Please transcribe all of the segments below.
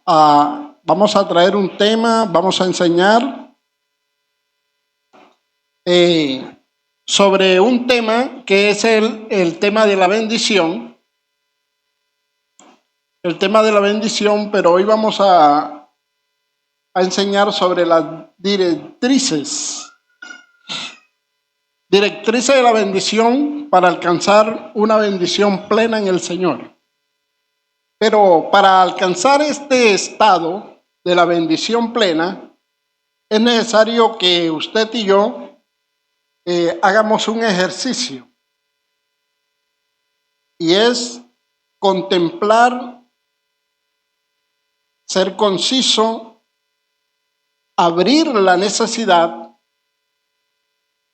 vamos a traer un tema, vamos a enseñar sobre un tema que es el tema de la bendición. El tema de la bendición, pero hoy vamos a enseñar sobre las directrices de la bendición para alcanzar una bendición plena en el Señor. Pero para alcanzar este estado de la bendición plena, es necesario que usted y yo hagamos un ejercicio. Y es contemplar, ser conciso, abrir la necesidad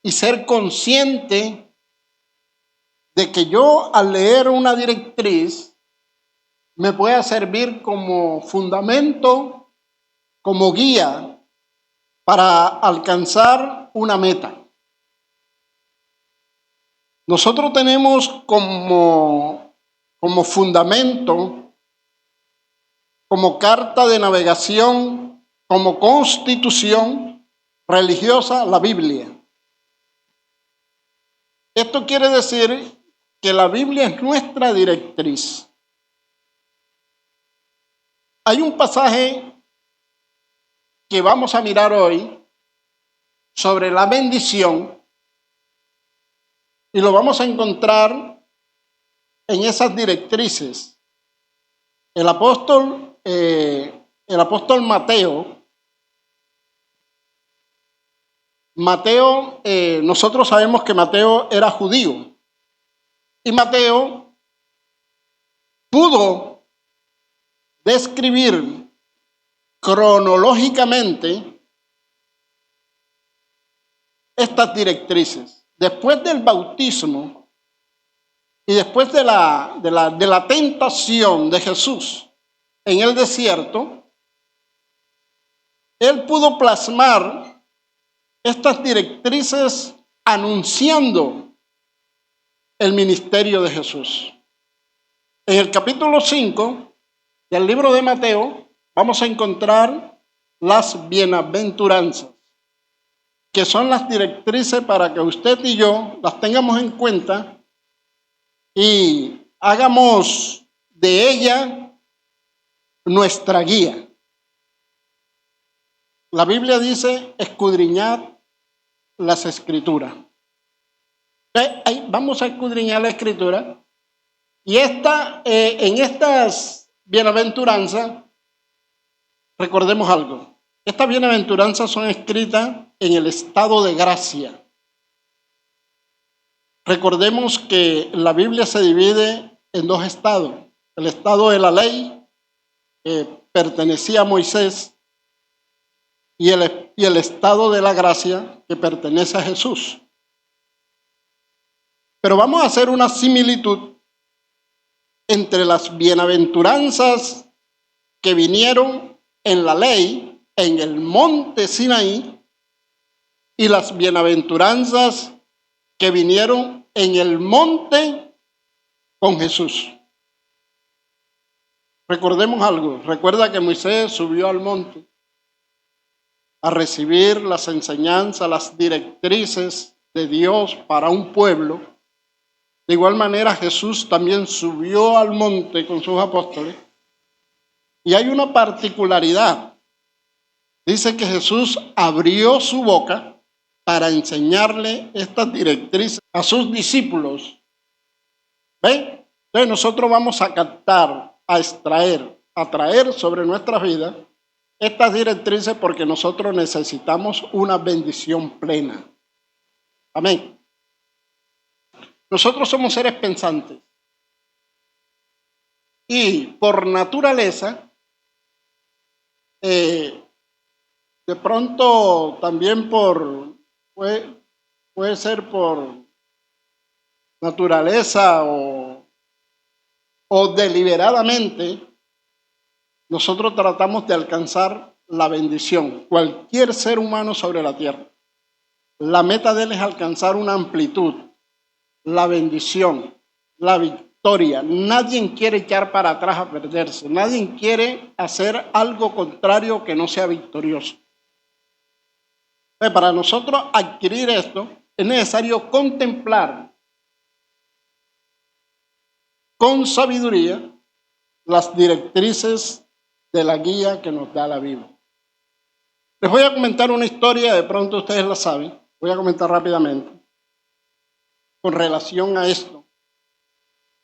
y ser consciente de que yo al leer una directriz me pueda servir como fundamento, como guía para alcanzar una meta. Nosotros tenemos como fundamento, como carta de navegación, como constitución religiosa, la Biblia. Esto quiere decir que la Biblia es nuestra directriz. Hay un pasaje que vamos a mirar hoy sobre la bendición y lo vamos a encontrar en esas directrices. El apóstol Mateo, nosotros sabemos que Mateo era judío y Mateo pudo describir cronológicamente estas directrices. Después del bautismo y después de la tentación de Jesús en el desierto, él pudo plasmar estas directrices anunciando el ministerio de Jesús. En el capítulo 5 del libro de Mateo vamos a encontrar las bienaventuranzas, que son las directrices para que usted y yo las tengamos en cuenta y hagamos de ella nuestra guía. La Biblia dice, escudriñad las Escrituras. Vamos a escudriñar la Escritura y en estas bienaventuranzas, recordemos algo. Estas bienaventuranzas son escritas en el estado de gracia. Recordemos que la Biblia se divide en dos estados. El estado de la ley, que pertenecía a Moisés, y el estado de la gracia, que pertenece a Jesús. Pero vamos a hacer una similitud entre las bienaventuranzas que vinieron en la ley, en el monte Sinaí, y las bienaventuranzas que vinieron en el monte con Jesús. Recordemos algo. Recuerda que Moisés subió al monte a recibir las enseñanzas, las directrices de Dios para un pueblo. De igual manera, Jesús también subió al monte con sus apóstoles. Y hay una particularidad. Dice que Jesús abrió su boca para enseñarle estas directrices a sus discípulos. ¿Ven? Entonces nosotros vamos a captar, a traer sobre nuestra vida estas directrices porque nosotros necesitamos una bendición plena. Amén. Nosotros somos seres pensantes y por naturaleza, de pronto también puede ser por naturaleza o deliberadamente, nosotros tratamos de alcanzar la bendición. Cualquier ser humano sobre la tierra, la meta de él es alcanzar una amplitud, la bendición, la victoria. Nadie quiere echar para atrás a perderse. Nadie quiere hacer algo contrario que no sea victorioso. Para nosotros adquirir esto, es necesario contemplar con sabiduría las directrices de la guía que nos da la Biblia. Les voy a comentar una historia, de pronto ustedes la saben, voy a comentar rápidamente, con relación a esto,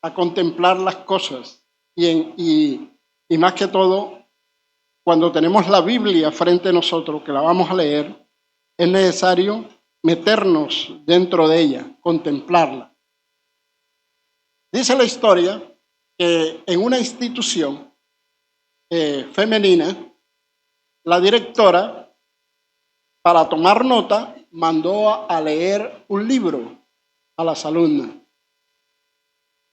a contemplar las cosas y más que todo, cuando tenemos la Biblia frente a nosotros, que la vamos a leer, es necesario meternos dentro de ella, contemplarla. Dice la historia que en una institución femenina, la directora, para tomar nota, mandó a leer un libro a las alumnas.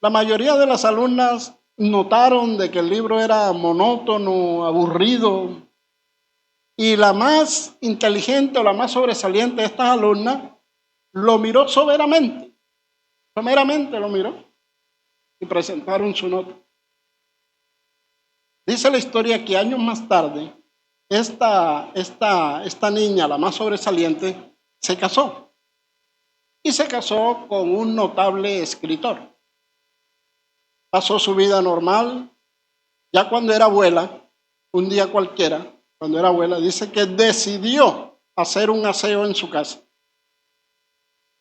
La mayoría de las alumnas notaron de que el libro era monótono, aburrido, y la más inteligente o la más sobresaliente de estas alumnas lo miró someramente lo miró y presentaron su nota. Dice la historia que años más tarde, esta niña, la más sobresaliente, se casó. Y se casó con un notable escritor. Pasó su vida normal. Ya cuando era abuela, un día cualquiera, cuando era abuela, dice que decidió hacer un aseo en su casa.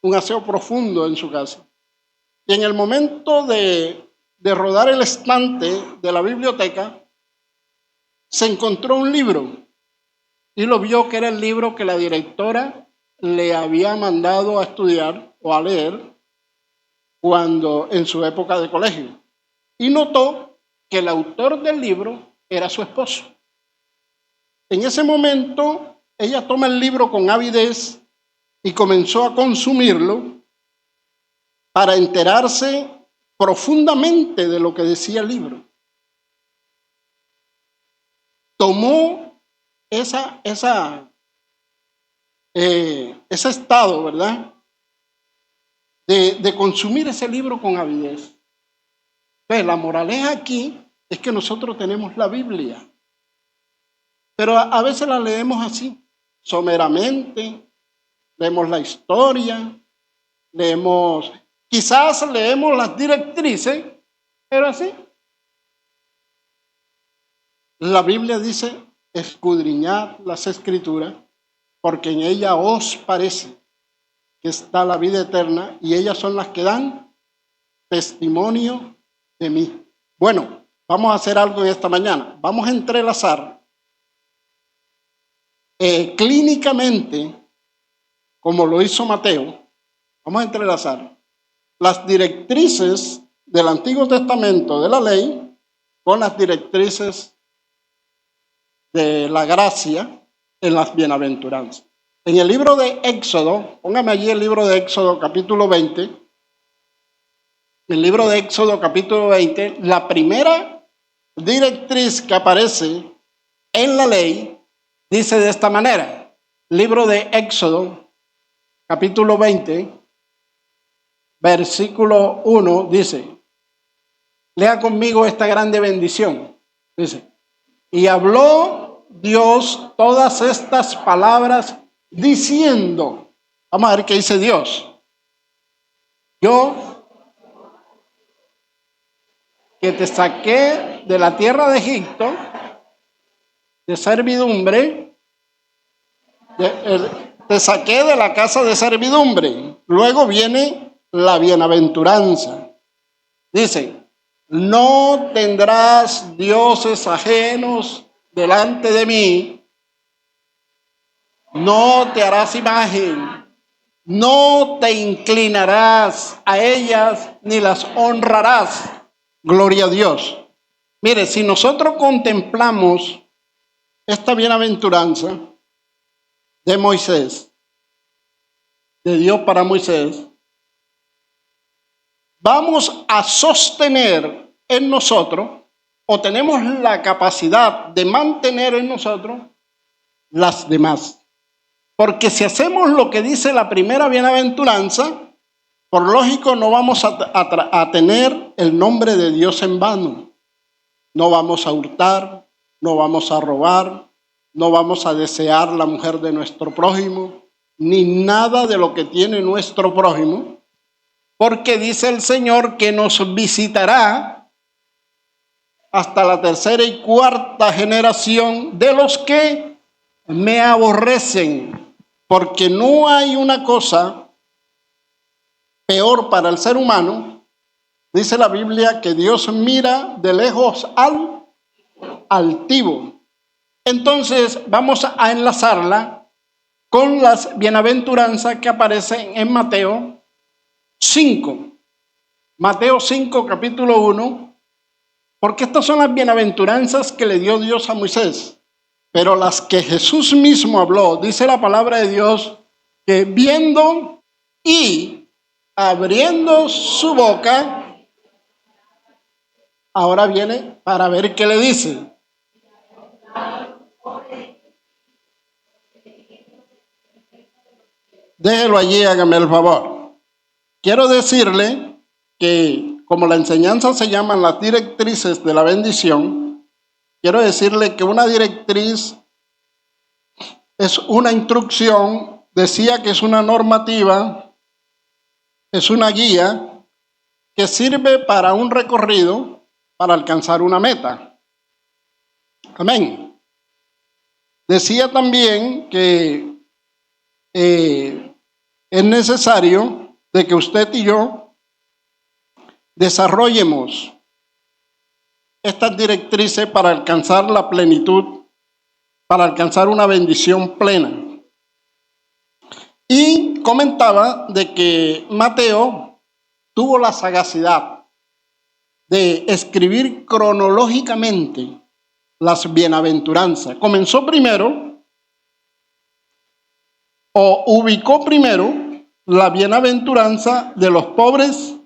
Un aseo profundo en su casa. Y en el momento de rodar el estante de la biblioteca, se encontró un libro y lo vio que era el libro que la directora le había mandado a estudiar o a leer cuando en su época de colegio. Y notó que el autor del libro era su esposo. En ese momento, ella toma el libro con avidez y comenzó a consumirlo para enterarse profundamente de lo que decía el libro. Tomó ese estado, ¿verdad? De consumir ese libro con avidez. Entonces, la moraleja aquí es que nosotros tenemos la Biblia, pero a veces la leemos así, someramente, leemos la historia, quizás leemos las directrices, pero así. La Biblia dice, escudriñad las Escrituras, porque en ella os parece que está la vida eterna, y ellas son las que dan testimonio de mí. Bueno, vamos a hacer algo en esta mañana. Vamos a entrelazar clínicamente, como lo hizo Mateo, vamos a entrelazar las directrices del Antiguo Testamento de la ley con las directrices de la gracia en las bienaventuranzas. En el libro de Éxodo, póngame allí el libro de Éxodo capítulo 20, el libro de Éxodo capítulo 20, la primera directriz que aparece en la ley dice de esta manera. Libro de Éxodo capítulo 20, versículo 1 dice, lea conmigo esta grande bendición, dice, y habló Dios todas estas palabras diciendo, vamos a ver qué dice Dios, yo que te saqué de la tierra de Egipto, de servidumbre, te saqué de la casa de servidumbre. Luego viene la bienaventuranza. Dice, no tendrás dioses ajenos delante de mí, no te harás imagen, no te inclinarás a ellas ni las honrarás. Gloria a Dios. Mire, si nosotros contemplamos esta bienaventuranza de Moisés, de Dios para Moisés, vamos a sostener en nosotros, o tenemos la capacidad de mantener en nosotros las demás. Porque si hacemos lo que dice la primera bienaventuranza, Por lógico, no vamos a tener el nombre de Dios en vano. No vamos a hurtar, no vamos a robar, no vamos a desear la mujer de nuestro prójimo, ni nada de lo que tiene nuestro prójimo, porque dice el Señor que nos visitará hasta la tercera y cuarta generación de los que me aborrecen, porque no hay una cosa peor para el ser humano. Dice la Biblia que Dios mira de lejos al altivo. Entonces vamos a enlazarla con las bienaventuranzas que aparecen en Mateo 5. Mateo 5, capítulo 1, porque estas son las bienaventuranzas que le dio Dios a Moisés, pero las que Jesús mismo habló. Dice la palabra de Dios que viendo y abriendo su boca, ahora viene para ver qué le dice. Déjelo allí, hágame el favor. Quiero decirle que como la enseñanza se llaman las directrices de la bendición, quiero decirle que una directriz es una instrucción, decía que es una normativa, es una guía que sirve para un recorrido, para alcanzar una meta. Amén. Decía también que es necesario de que usted y yo desarrollemos estas directrices para alcanzar la plenitud, para alcanzar una bendición plena. Y comentaba de que Mateo tuvo la sagacidad de escribir cronológicamente las bienaventuranzas. Comenzó primero, o ubicó primero, la bienaventuranza de los pobres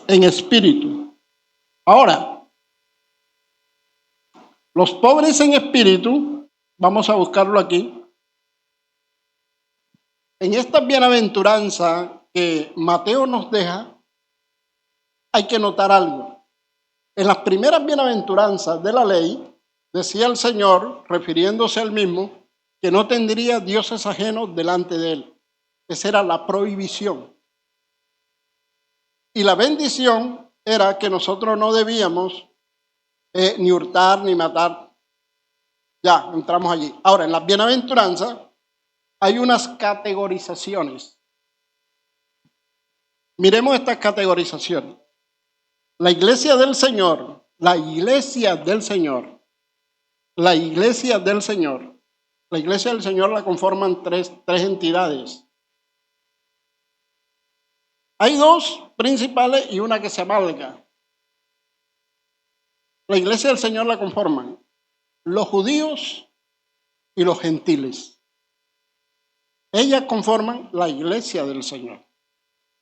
en espíritu. Ahora, los pobres en espíritu, vamos a buscarlo aquí. En esta bienaventuranza que Mateo nos deja, hay que notar algo. En las primeras bienaventuranzas de la ley, decía el Señor, refiriéndose al mismo, que no tendría dioses ajenos delante de él. Esa era la prohibición. Y la bendición era que nosotros no debíamos ni hurtar ni matar. Ya, entramos allí. Ahora, en las bienaventuranzas hay unas categorizaciones. Miremos estas categorizaciones. La iglesia del Señor, la iglesia del Señor, la iglesia del Señor. La iglesia del Señor la conforman tres entidades. Hay dos principales y una que se amalga. La iglesia del Señor la conforman los judíos y los gentiles. Ellas conforman la iglesia del Señor.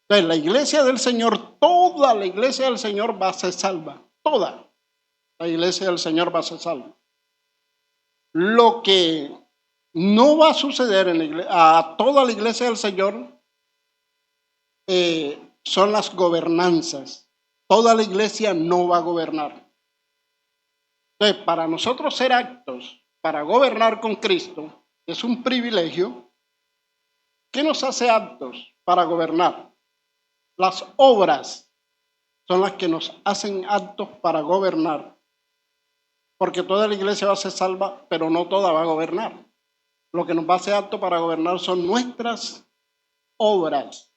Entonces, la iglesia del Señor, toda la iglesia del Señor va a ser salva. Toda la iglesia del Señor va a ser salva. Lo que no va a suceder a toda la iglesia del Señor son las gobernanzas. Toda la iglesia no va a gobernar. Entonces, para nosotros ser aptos para gobernar con Cristo es un privilegio. ¿Qué nos hace aptos para gobernar? Las obras son las que nos hacen aptos para gobernar. Porque toda la iglesia va a ser salva, pero no toda va a gobernar. Lo que nos va a hacer aptos para gobernar son nuestras obras,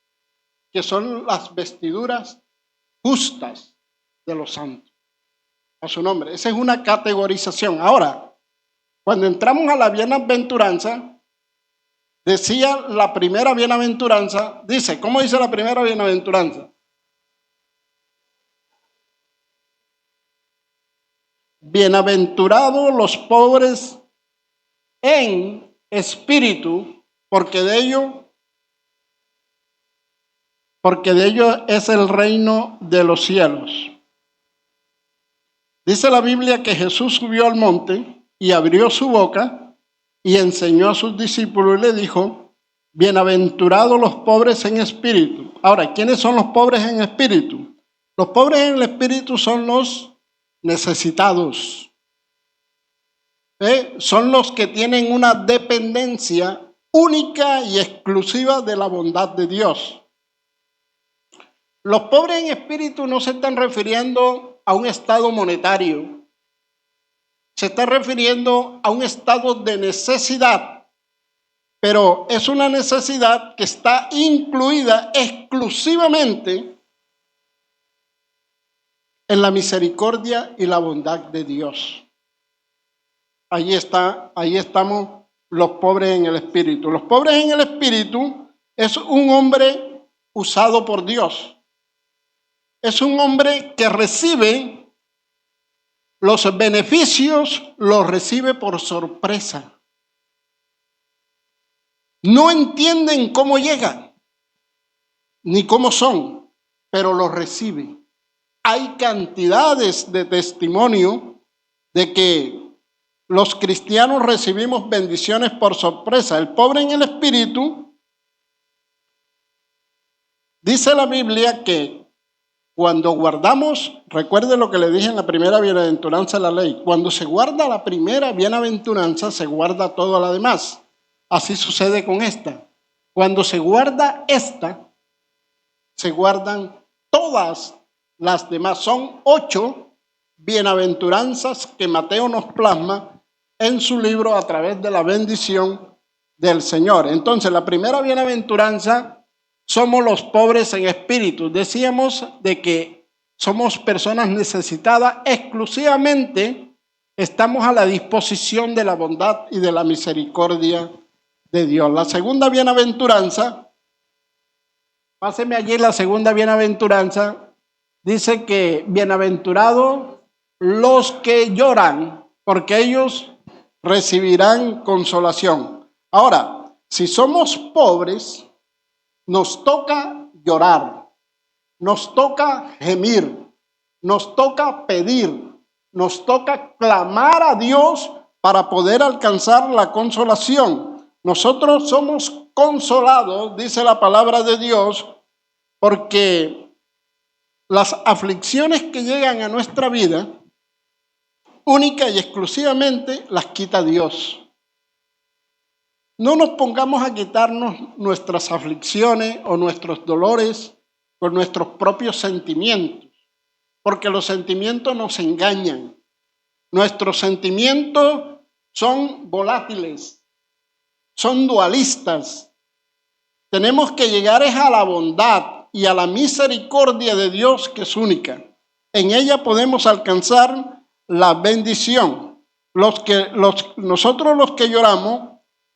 que son las vestiduras justas de los santos. A su nombre. Esa es una categorización. Ahora, cuando entramos a la bienaventuranza, decía la primera bienaventuranza, dice, ¿cómo dice la primera bienaventuranza? Bienaventurados los pobres en espíritu, porque de ellos es el reino de los cielos. Dice la Biblia que Jesús subió al monte y abrió su boca y enseñó a sus discípulos y le dijo, Bienaventurados los pobres en espíritu. Ahora, ¿quiénes son los pobres en espíritu? Los pobres en el espíritu son los necesitados. Son los que tienen una dependencia única y exclusiva de la bondad de Dios. Los pobres en espíritu no se están refiriendo a un estado monetario, se está refiriendo a un estado de necesidad, pero es una necesidad que está incluida exclusivamente en la misericordia y la bondad de Dios. Ahí estamos los pobres en el espíritu. Los pobres en el espíritu es un hombre usado por Dios. Es un hombre que recibe los beneficios, los recibe por sorpresa. No entienden cómo llegan, ni cómo son, pero los recibe. Hay cantidades de testimonio de que los cristianos recibimos bendiciones por sorpresa. El pobre en el espíritu, dice la Biblia que cuando guardamos, recuerde lo que le dije en la primera bienaventuranza de la ley, cuando se guarda la primera bienaventuranza, se guarda todo lo demás. Así sucede con esta. Cuando se guarda esta, se guardan todas las demás. Son 8 bienaventuranzas que Mateo nos plasma en su libro a través de la bendición del Señor. Entonces, la primera bienaventuranza, somos los pobres en espíritu. Decíamos de que somos personas necesitadas exclusivamente, estamos a la disposición de la bondad y de la misericordia de Dios. La segunda bienaventuranza, páseme allí la segunda bienaventuranza, dice que bienaventurados los que lloran, porque ellos recibirán consolación. Ahora, si somos pobres, nos toca llorar, nos toca gemir, nos toca pedir, nos toca clamar a Dios para poder alcanzar la consolación. Nosotros somos consolados, dice la palabra de Dios, porque las aflicciones que llegan a nuestra vida, única y exclusivamente las quita Dios. No nos pongamos a quitarnos nuestras aflicciones o nuestros dolores con nuestros propios sentimientos, porque los sentimientos nos engañan. Nuestros sentimientos son volátiles, son dualistas. Tenemos que llegar a la bondad y a la misericordia de Dios, que es única. En ella podemos alcanzar la bendición. Nosotros los que lloramos,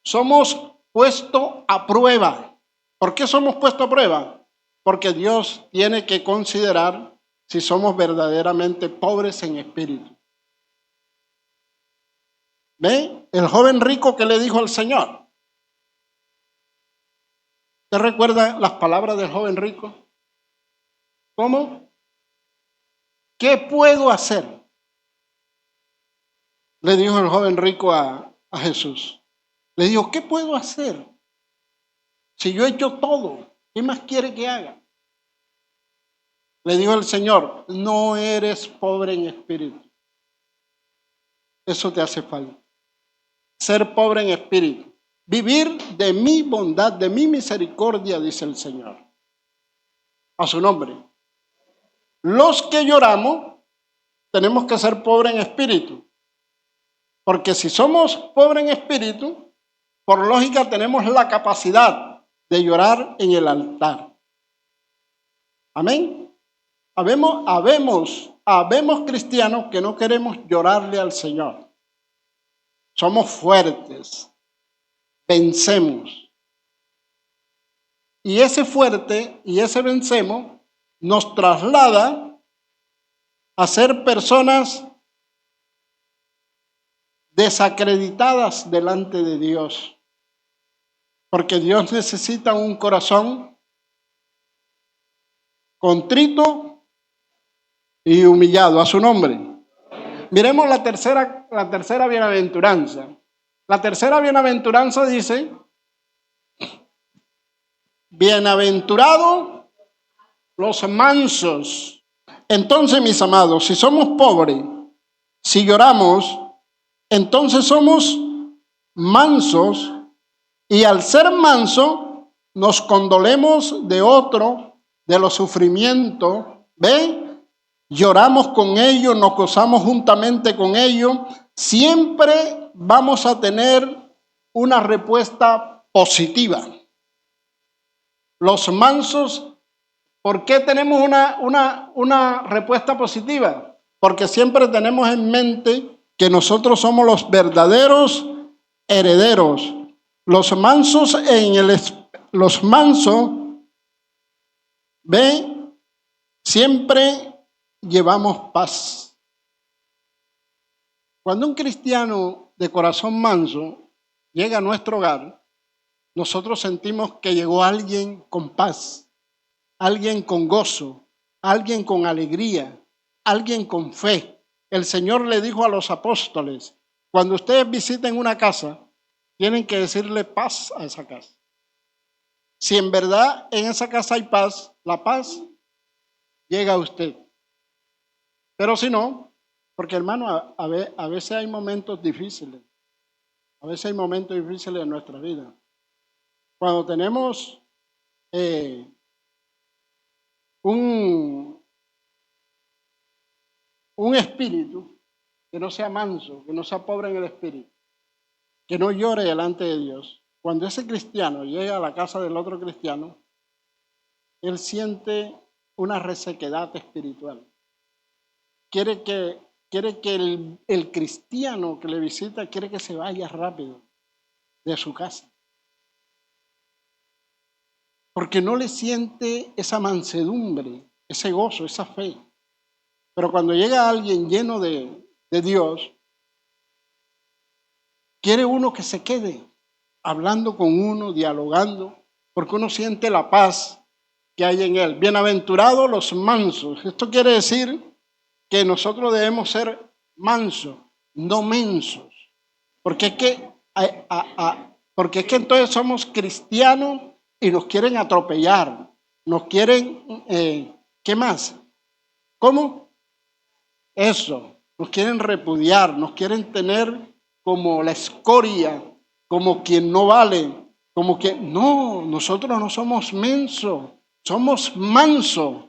somos puestos a prueba. ¿Por qué somos puestos a prueba? Porque Dios tiene que considerar si somos verdaderamente pobres en espíritu. ¿Ve? El joven rico que le dijo al Señor. ¿Te recuerda las palabras del joven rico? ¿Cómo? ¿Qué puedo hacer? Le dijo el joven rico a Jesús. Le dijo, ¿qué puedo hacer? Si yo he hecho todo, ¿qué más quiere que haga? Le dijo el Señor, no eres pobre en espíritu. Eso te hace falta. Ser pobre en espíritu. Vivir de mi bondad, de mi misericordia, dice el Señor. A su nombre. Los que lloramos, tenemos que ser pobres en espíritu. Porque si somos pobres en espíritu, por lógica tenemos la capacidad de llorar en el altar. Amén. Habemos cristianos que no queremos llorarle al Señor. Somos fuertes, vencemos. Y ese fuerte y ese vencemos nos traslada a ser personas desacreditadas delante de Dios. Porque Dios necesita un corazón contrito y humillado a su nombre. Miremos la tercera bienaventuranza. La tercera bienaventuranza dice bienaventurados los mansos. Entonces, mis amados, si somos pobres, si lloramos, entonces somos mansos, y al ser manso nos condolemos de otro, de los sufrimientos, ¿ven? Lloramos con ellos, nos gozamos juntamente con ellos. Siempre vamos a tener una respuesta positiva. Los mansos, ¿por qué tenemos una respuesta positiva? Porque siempre tenemos en mente que nosotros somos los verdaderos herederos. Los mansos ven, siempre llevamos paz. Cuando un cristiano de corazón manso llega a nuestro hogar, nosotros sentimos que llegó alguien con paz, alguien con gozo, alguien con alegría, alguien con fe. El Señor le dijo a los apóstoles, cuando ustedes visiten una casa, tienen que decirle paz a esa casa. Si en verdad en esa casa hay paz, la paz llega a usted. Pero si no, porque hermano, a veces hay momentos difíciles. A veces hay momentos difíciles en nuestra vida. Cuando tenemos un espíritu que no sea manso, que no sea pobre en el espíritu, que no llore delante de Dios. Cuando ese cristiano llega a la casa del otro cristiano, él siente una resequedad espiritual. Quiere que el cristiano que le visita, quiere que se vaya rápido de su casa. Porque no le siente esa mansedumbre, ese gozo, esa fe. Pero cuando llega alguien lleno de Dios, quiere uno que se quede hablando con uno, dialogando, porque uno siente la paz que hay en él. Bienaventurados los mansos. Esto quiere decir que nosotros debemos ser mansos, no mensos. Porque es que entonces somos cristianos y nos quieren atropellar, nos quieren, ¿qué más? ¿Cómo? Eso, nos quieren repudiar, nos quieren tener como la escoria, como quien no vale, como que no, nosotros no somos mensos, somos mansos,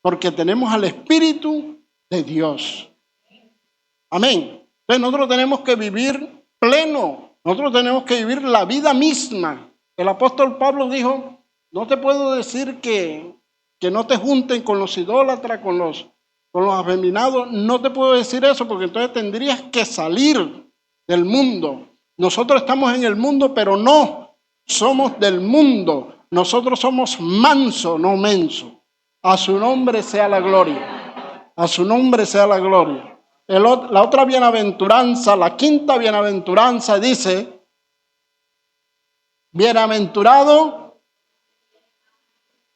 porque tenemos al Espíritu de Dios. Amén. Entonces nosotros tenemos que vivir pleno, nosotros tenemos que vivir la vida misma. El apóstol Pablo dijo, no te puedo decir que no te junten con los idólatras, con los afeminados, no te puedo decir eso porque entonces tendrías que salir del mundo. Nosotros estamos en el mundo, pero no somos del mundo. Nosotros somos manso, no menso. A su nombre sea la gloria. A su nombre sea la gloria. La otra bienaventuranza, la quinta bienaventuranza dice, bienaventurados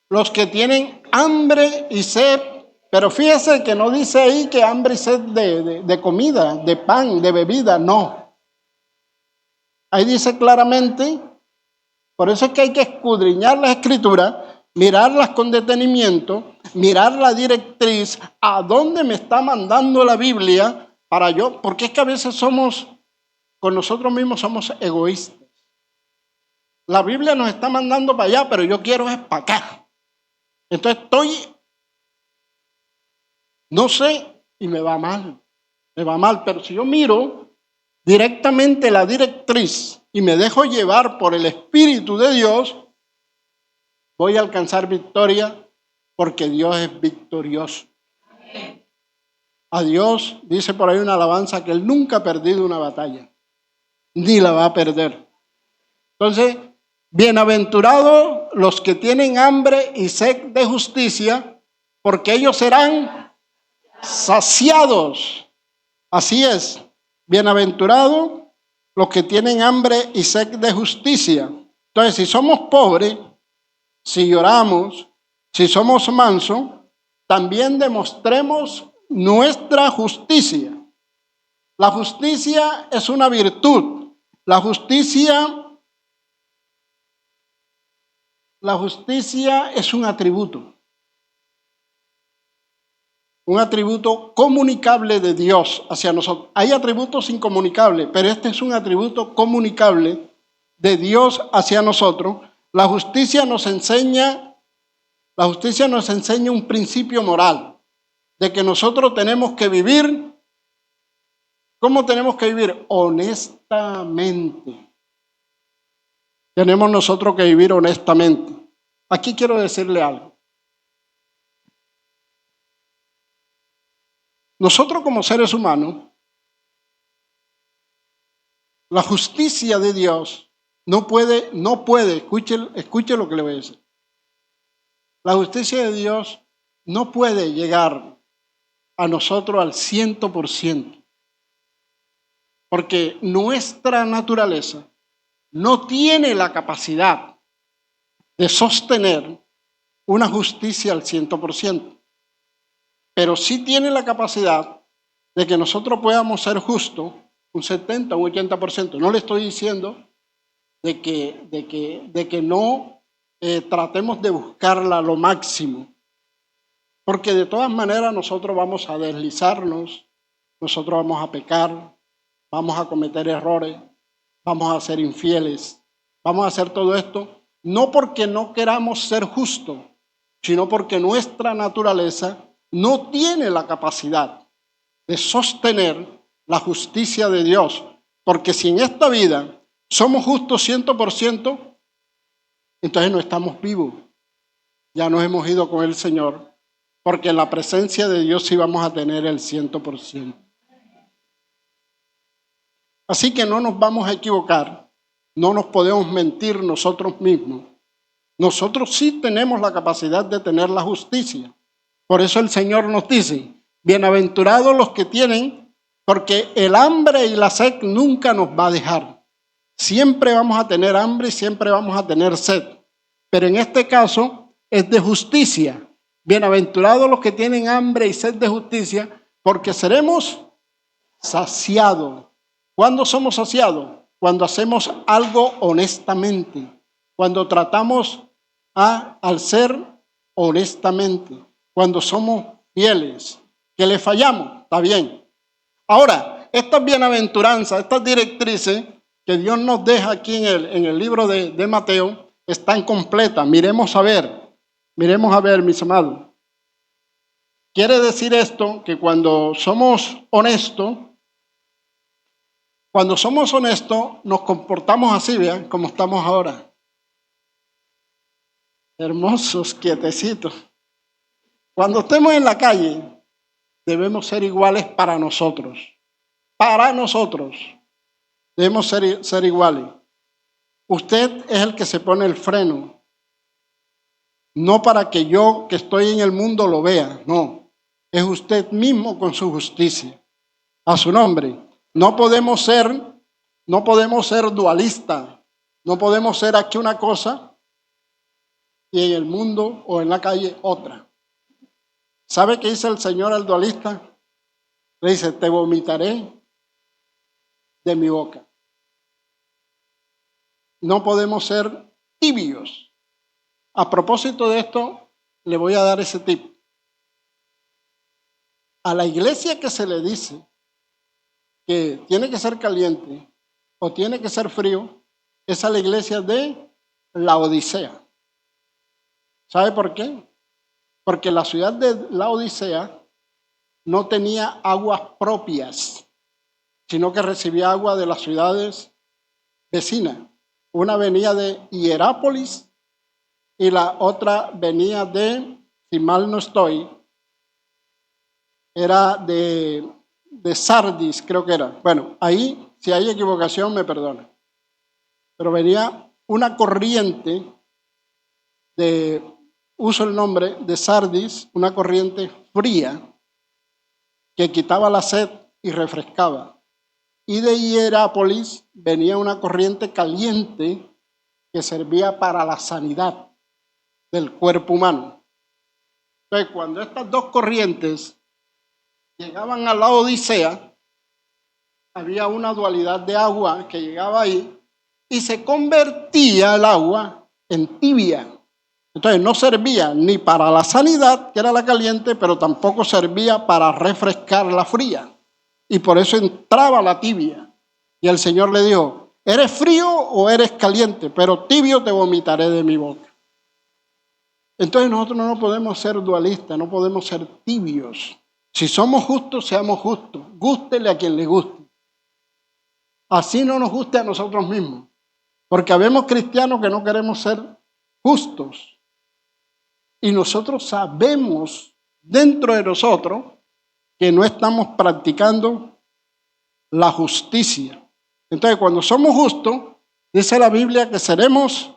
los que tienen hambre y sed, pero fíjese que no dice ahí que hambre y sed de comida, de pan, de bebida, no. Ahí dice claramente, por eso es que hay que escudriñar las escrituras, mirarlas con detenimiento, mirar la directriz, a dónde me está mandando la Biblia para yo, porque es que a veces con nosotros mismos somos egoístas. La Biblia nos está mandando para allá, pero yo quiero es para acá. Entonces no sé, y me va mal, pero si yo miro directamente la directriz y me dejo llevar por el Espíritu de Dios, voy a alcanzar victoria porque Dios es victorioso. A Dios, dice por ahí una alabanza, que Él nunca ha perdido una batalla, ni la va a perder. Entonces, bienaventurados los que tienen hambre y sed de justicia, porque ellos serán saciados. Así es, bienaventurados los que tienen hambre y sed de justicia. Entonces, si somos pobres, si lloramos, si somos mansos, también demostremos nuestra justicia. La justicia es una virtud. La justicia la justicia es un atributo comunicable de Dios hacia nosotros. Hay atributos incomunicables, pero este es un atributo comunicable de Dios hacia nosotros. La justicia nos enseña un principio moral de que nosotros tenemos que vivir. ¿Cómo tenemos que vivir? Honestamente. Tenemos nosotros que vivir honestamente. Aquí quiero decirle algo. Nosotros como seres humanos, la justicia de Dios no puede, escuche lo que le voy a decir. La justicia de Dios no puede llegar a nosotros al 100%, porque nuestra naturaleza no tiene la capacidad de sostener una justicia al 100%. Pero sí tiene la capacidad de que nosotros podamos ser justos un 70, un 80%. No le estoy diciendo de que no tratemos de buscarla lo máximo, porque de todas maneras nosotros vamos a deslizarnos, nosotros vamos a pecar, vamos a cometer errores, vamos a ser infieles, vamos a hacer todo esto, no porque no queramos ser justos, sino porque nuestra naturaleza no tiene la capacidad de sostener la justicia de Dios. Porque si en esta vida somos justos 100%, entonces no estamos vivos. Ya nos hemos ido con el Señor, porque en la presencia de Dios sí vamos a tener el 100%. Así que no nos vamos a equivocar, no nos podemos mentir nosotros mismos. Nosotros sí tenemos la capacidad de tener la justicia. Por eso el Señor nos dice, bienaventurados los que tienen, porque el hambre y la sed nunca nos va a dejar. Siempre vamos a tener hambre y siempre vamos a tener sed. Pero en este caso es de justicia. Bienaventurados los que tienen hambre y sed de justicia, porque seremos saciados. ¿Cuándo somos saciados? Cuando hacemos algo honestamente. Cuando tratamos al ser honestamente. Cuando somos fieles, que le fallamos, está bien. Ahora, estas bienaventuranzas, estas directrices que Dios nos deja aquí en el libro de Mateo, están completas. Miremos a ver, mis amados. Quiere decir esto que cuando somos honestos, nos comportamos así, vean, como estamos ahora. Hermosos, quietecitos. Cuando estemos en la calle, debemos ser iguales para nosotros. Para nosotros. Debemos ser iguales. Usted es el que se pone el freno. No para que yo, que estoy en el mundo, lo vea. No. Es usted mismo con su justicia. A su nombre. No podemos ser dualistas. No podemos ser aquí una cosa y en el mundo o en la calle otra. ¿Sabe qué dice el Señor al dualista? Le dice, te vomitaré de mi boca. No podemos ser tibios. A propósito de esto, le voy a dar ese tip. A la iglesia que se le dice que tiene que ser caliente o tiene que ser frío, es a la iglesia de Laodicea. ¿Sabe por qué? Porque la ciudad de Laodicea no tenía aguas propias, sino que recibía agua de las ciudades vecinas. Una venía de Hierápolis y la otra venía de, si mal no estoy, era de Sardis, creo que era. Bueno, ahí, si hay equivocación, me perdona. Pero venía una corriente uso el nombre de Sardis, una corriente fría que quitaba la sed y refrescaba. Y de Hierápolis venía una corriente caliente que servía para la sanidad del cuerpo humano. Entonces, cuando estas dos corrientes llegaban a la Odisea, había una dualidad de agua que llegaba ahí y se convertía el agua en tibia. Entonces no servía ni para la sanidad, que era la caliente, pero tampoco servía para refrescar la fría. Y por eso entraba la tibia. Y el Señor le dijo, ¿eres frío o eres caliente? Pero tibio te vomitaré de mi boca. Entonces nosotros no podemos ser dualistas, no podemos ser tibios. Si somos justos, seamos justos. Gústele a quien le guste. Así no nos guste a nosotros mismos. Porque habemos cristianos que no queremos ser justos. Y nosotros sabemos dentro de nosotros que no estamos practicando la justicia. Entonces, cuando somos justos, dice la Biblia que seremos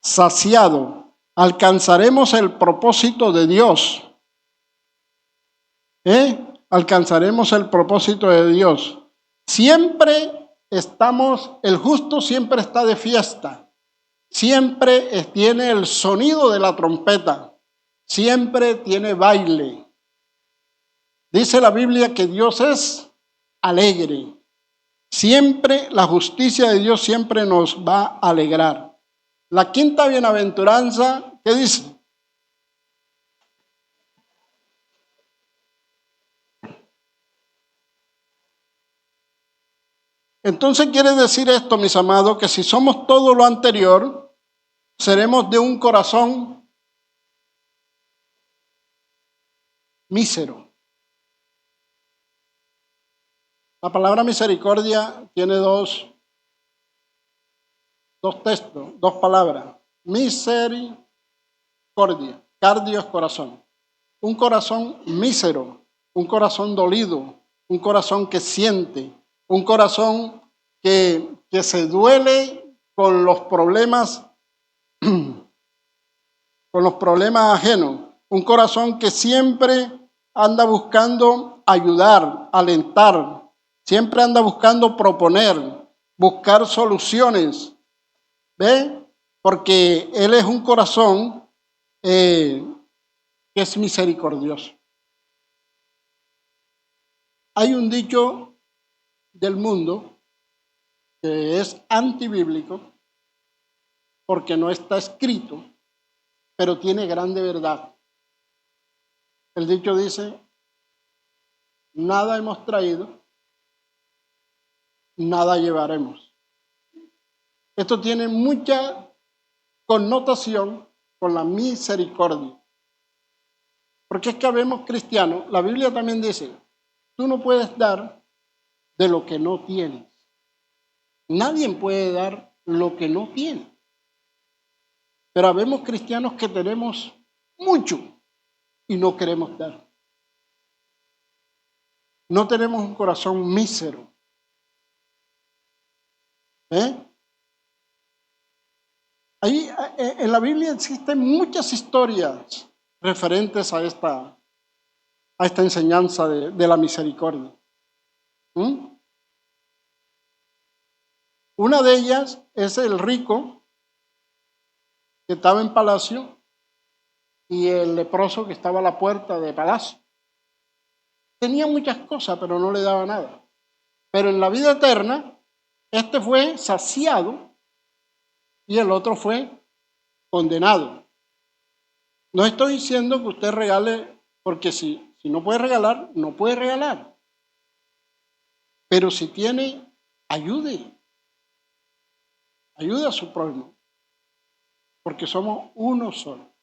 saciados, alcanzaremos el propósito de Dios. Alcanzaremos el propósito de Dios. Siempre el justo siempre está de fiesta. Siempre tiene el sonido de la trompeta. Siempre tiene baile. Dice la Biblia que Dios es alegre. Siempre la justicia de Dios siempre nos va a alegrar. La quinta bienaventuranza, ¿qué dice? Entonces quiere decir esto, mis amados, que si somos todo lo anterior, seremos de un corazón mísero. La palabra misericordia tiene dos textos, dos palabras. Misericordia. Cardio es corazón. Un corazón mísero, un corazón dolido, un corazón que siente, un corazón que se duele con los problemas, ajenos. Un corazón que siempre anda buscando ayudar, alentar, siempre anda buscando proponer, buscar soluciones. ¿Ve? Porque Él es un corazón que es misericordioso. Hay un dicho del mundo que es antibíblico porque no está escrito, pero tiene grande verdad. El dicho dice, nada hemos traído, nada llevaremos. Esto tiene mucha connotación con la misericordia. Porque es que habemos cristianos, la Biblia también dice, tú no puedes dar de lo que no tienes. Nadie puede dar lo que no tiene. Pero habemos cristianos que tenemos mucho y no queremos dar. No tenemos un corazón mísero. Ahí en la Biblia existen muchas historias referentes a esta enseñanza de la misericordia. Una de ellas es el rico que estaba en palacio y el leproso que estaba a la puerta de palacio. Tenía muchas cosas, pero no le daba nada. Pero en la vida eterna, este fue saciado y el otro fue condenado. No estoy diciendo que usted regale, porque si no puede regalar, no puede regalar. Pero si tiene, ayude a su prójimo, porque somos uno solo.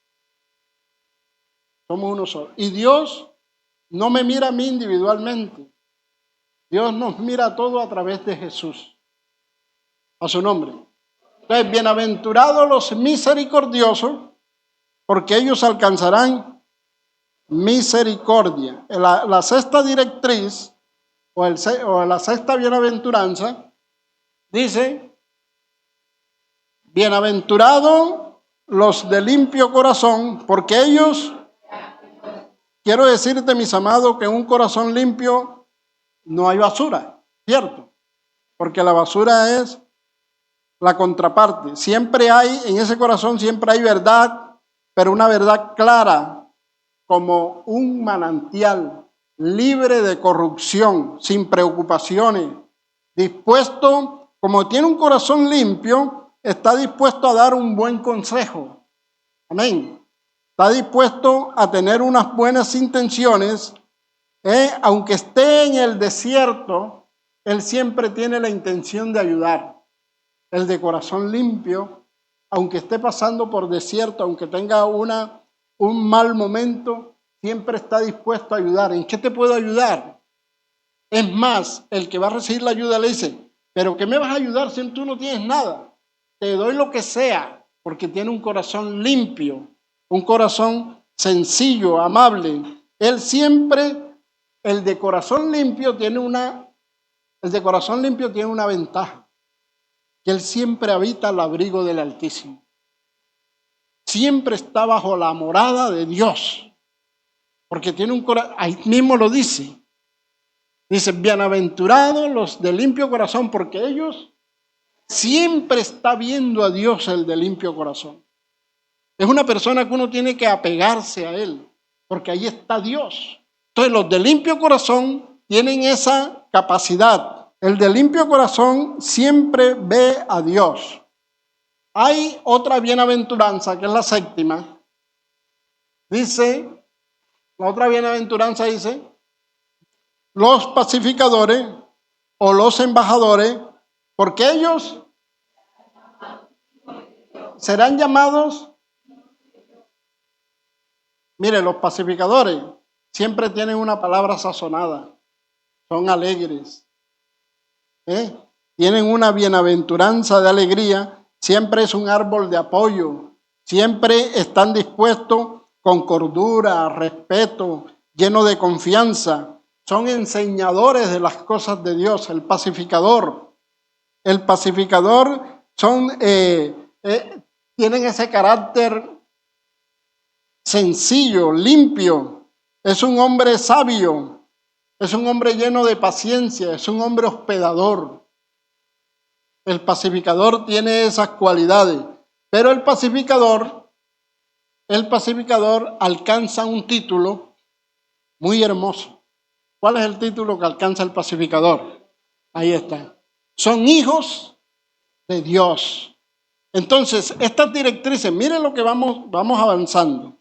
Somos uno solo. Y Dios no me mira a mí individualmente. Dios nos mira a todos a través de Jesús. A su nombre. Entonces, bienaventurados los misericordiosos, porque ellos alcanzarán misericordia. La sexta directriz, o la sexta bienaventuranza, dice, bienaventurados los de limpio corazón, porque ellos, quiero decirte, mis amados, que en un corazón limpio no hay basura, ¿cierto? Porque la basura es la contraparte. Siempre hay, en ese corazón siempre hay verdad, pero una verdad clara, como un manantial, libre de corrupción, sin preocupaciones, dispuesto, como tiene un corazón limpio, está dispuesto a dar un buen consejo, Amén. Está dispuesto a tener unas buenas intenciones. Aunque esté en el desierto, él siempre tiene la intención de ayudar. El de corazón limpio, aunque esté pasando por desierto, aunque tenga un mal momento, siempre está dispuesto a ayudar. ¿En qué te puedo ayudar? Es más, el que va a recibir la ayuda le dice, pero ¿qué me vas a ayudar si tú no tienes nada? Te doy lo que sea, porque tiene un corazón limpio, un corazón sencillo, amable. Él siempre, el de corazón limpio tiene una ventaja, que él siempre habita al abrigo del Altísimo. Siempre está bajo la morada de Dios, porque tiene un corazón, ahí mismo lo dice. Dice, bienaventurados los de limpio corazón, porque ellos siempre está viendo a Dios el de limpio corazón. Es una persona que uno tiene que apegarse a él, porque ahí está Dios. Entonces los de limpio corazón tienen esa capacidad. El de limpio corazón siempre ve a Dios. Hay otra bienaventuranza, que es la séptima. Dice, la otra bienaventuranza dice, los pacificadores o los embajadores, porque ellos serán llamados. Mire, los pacificadores siempre tienen una palabra sazonada, son alegres, tienen una bienaventuranza de alegría, siempre es un árbol de apoyo, siempre están dispuestos con cordura, respeto, lleno de confianza. Son enseñadores de las cosas de Dios, el pacificador. El pacificador tienen ese carácter sencillo, limpio. Es un hombre sabio, es un hombre lleno de paciencia, es un hombre hospedador. El pacificador tiene esas cualidades, pero el pacificador alcanza un título muy hermoso. ¿Cuál es el título que alcanza el pacificador? Ahí está. Son hijos de Dios. Entonces, estas directrices, miren lo que vamos avanzando.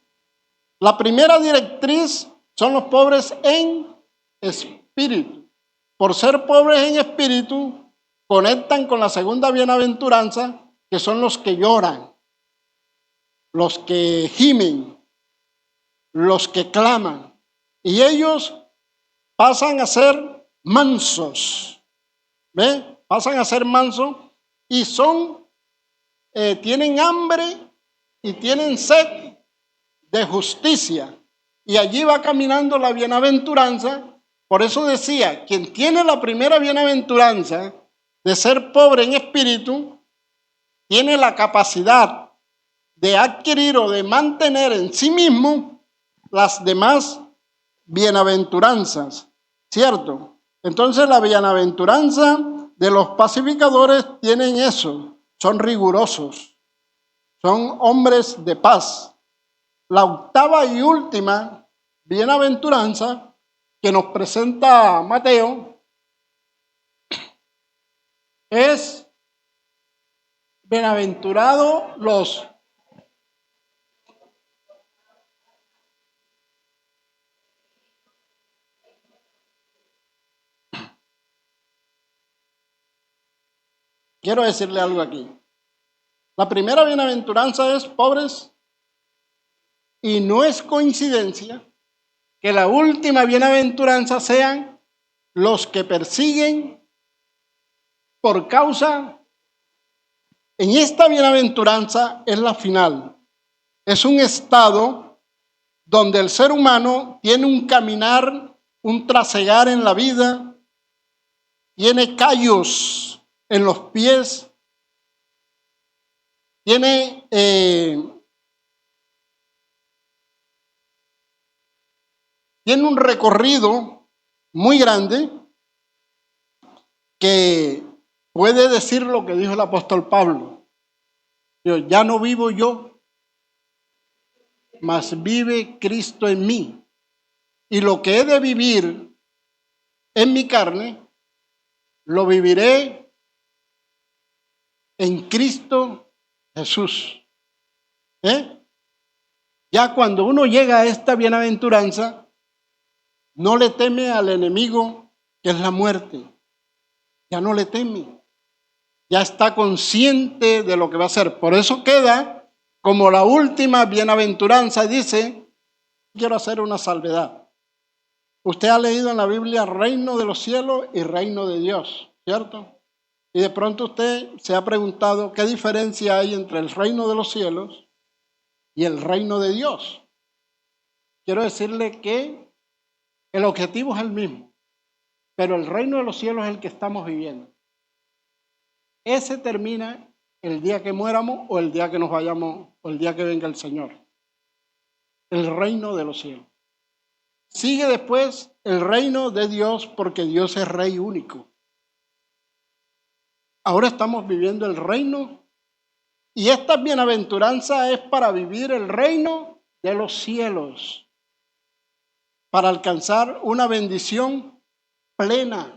La primera directriz son los pobres en espíritu. Por ser pobres en espíritu, conectan con la segunda bienaventuranza, que son los que lloran, los que gimen, los que claman. Y ellos pasan a ser mansos. ¿Ve? Pasan a ser mansos y tienen hambre y tienen sed de justicia. Y allí va caminando la bienaventuranza. Por eso decía, quien tiene la primera bienaventuranza de ser pobre en espíritu, tiene la capacidad de adquirir o de mantener en sí mismo las demás bienaventuranzas. ¿Cierto? Entonces la bienaventuranza de los pacificadores tienen eso, son rigurosos, son hombres de paz. La octava y última bienaventuranza que nos presenta Mateo es bienaventurados los Quiero decirle algo aquí. La primera bienaventuranza es pobres y no es coincidencia que la última bienaventuranza sean los que persiguen por causa. En esta bienaventuranza es la final. Es un estado donde el ser humano tiene un caminar, un trasegar en la vida, tiene callos en los pies, tiene un recorrido muy grande que puede decir lo que dijo el apóstol Pablo. Ya no vivo yo, mas vive Cristo en mí. Y lo que he de vivir en mi carne, lo viviré en Cristo Jesús. Ya cuando uno llega a esta bienaventuranza, no le teme al enemigo, que es la muerte. Ya no le teme. Ya está consciente de lo que va a hacer. Por eso queda como la última bienaventuranza. Dice, quiero hacer una salvedad. Usted ha leído en la Biblia reino de los cielos y reino de Dios, ¿cierto? Y de pronto usted se ha preguntado qué diferencia hay entre el reino de los cielos y el reino de Dios. Quiero decirle que el objetivo es el mismo, pero el reino de los cielos es el que estamos viviendo. Ese termina el día que muéramos o el día que nos vayamos o el día que venga el Señor. El reino de los cielos. Sigue después el reino de Dios porque Dios es rey único. Ahora estamos viviendo el reino y esta bienaventuranza es para vivir el reino de los cielos, para alcanzar una bendición plena.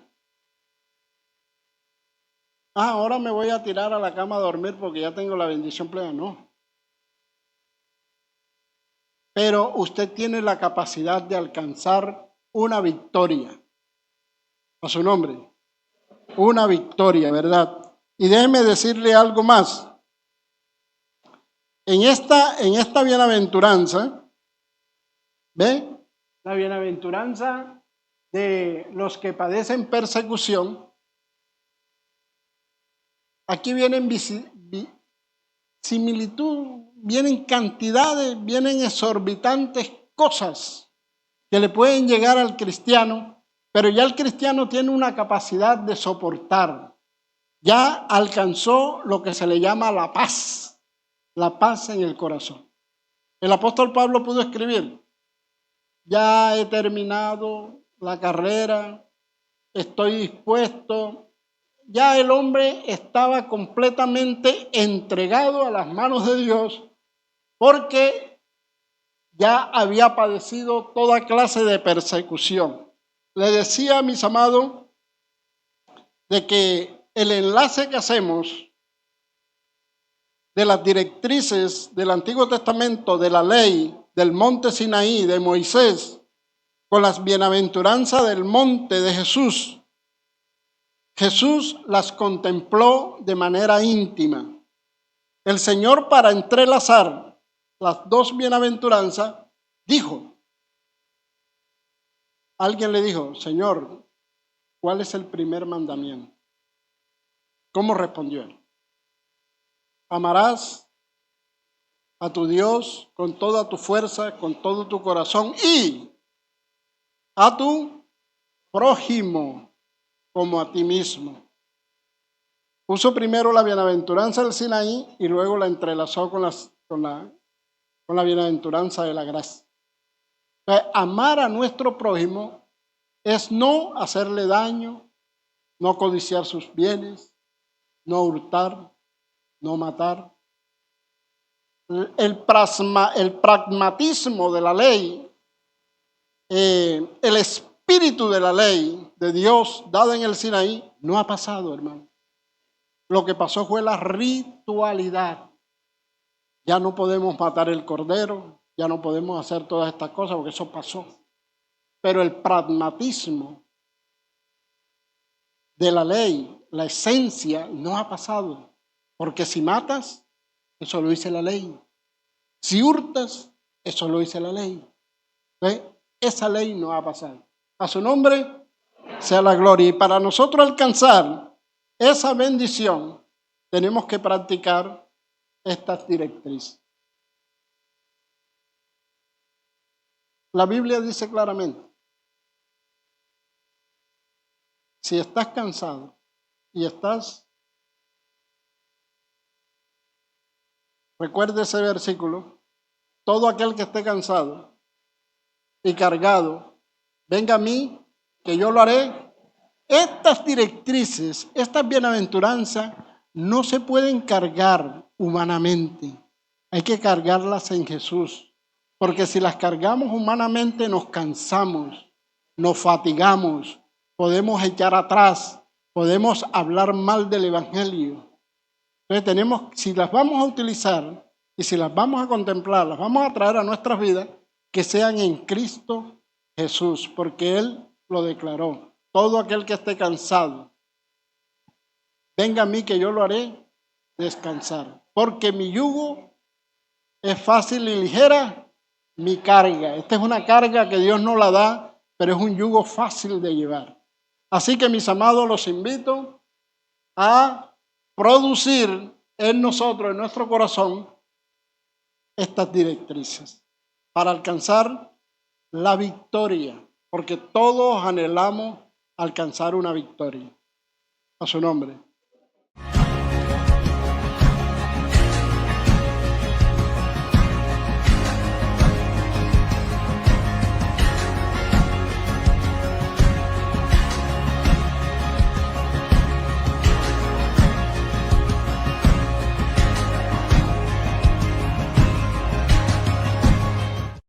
Ahora me voy a tirar a la cama a dormir porque ya tengo la bendición plena. No. Pero usted tiene la capacidad de alcanzar una victoria. A su nombre. Una victoria, ¿verdad? Y déjeme decirle algo más. En esta bienaventuranza, ¿ve? La bienaventuranza de los que padecen persecución. Aquí vienen similitud, vienen cantidades, vienen exorbitantes cosas que le pueden llegar al cristiano, pero ya el cristiano tiene una capacidad de soportar. Ya alcanzó lo que se le llama la paz en el corazón. El apóstol Pablo pudo escribir, ya he terminado la carrera, estoy dispuesto. Ya el hombre estaba completamente entregado a las manos de Dios porque ya había padecido toda clase de persecución. Le decía a mis amados de que el enlace que hacemos de las directrices del Antiguo Testamento, de la ley, del monte Sinaí, de Moisés, con las bienaventuranzas del monte de Jesús, Jesús las contempló de manera íntima. El Señor, para entrelazar las dos bienaventuranzas, dijo, alguien le dijo, Señor, ¿cuál es el primer mandamiento? ¿Cómo respondió él? Amarás a tu Dios con toda tu fuerza, con todo tu corazón y a tu prójimo como a ti mismo. Puso primero la bienaventuranza del Sinaí y luego la entrelazó con la bienaventuranza de la gracia. Entonces, amar a nuestro prójimo es no hacerle daño, no codiciar sus bienes, no hurtar, no matar. El pragmatismo de la ley, el espíritu de la ley de Dios dada en el Sinaí no ha pasado, hermano. Lo que pasó fue la ritualidad. Ya no podemos matar el cordero, ya no podemos hacer todas estas cosas porque eso pasó. Pero el pragmatismo de la ley, la esencia, no ha pasado. Porque si matas, eso lo dice la ley. Si hurtas, eso lo dice la ley. ¿Ve? Esa ley no ha pasado. A su nombre sea la gloria. Y para nosotros alcanzar esa bendición, tenemos que practicar estas directrices. La Biblia dice claramente, si estás cansado y recuerde ese versículo, todo aquel que esté cansado y cargado, venga a mí, que yo lo haré. Estas directrices, estas bienaventuranzas, no se pueden cargar humanamente. Hay que cargarlas en Jesús. Porque si las cargamos humanamente nos cansamos, nos fatigamos, podemos echar atrás, podemos hablar mal del Evangelio. Entonces si las vamos a utilizar, Y si las vamos a contemplar, las vamos a traer a nuestras vidas, que sean en Cristo Jesús, porque Él lo declaró. Todo aquel que esté cansado, venga a mí que yo lo haré descansar. Porque mi yugo es fácil y ligera mi carga. Esta es una carga que Dios no la da, pero es un yugo fácil de llevar. Así que, mis amados, los invito a producir en nosotros, en nuestro corazón, estas directrices para alcanzar la victoria, porque todos anhelamos alcanzar una victoria. A su nombre.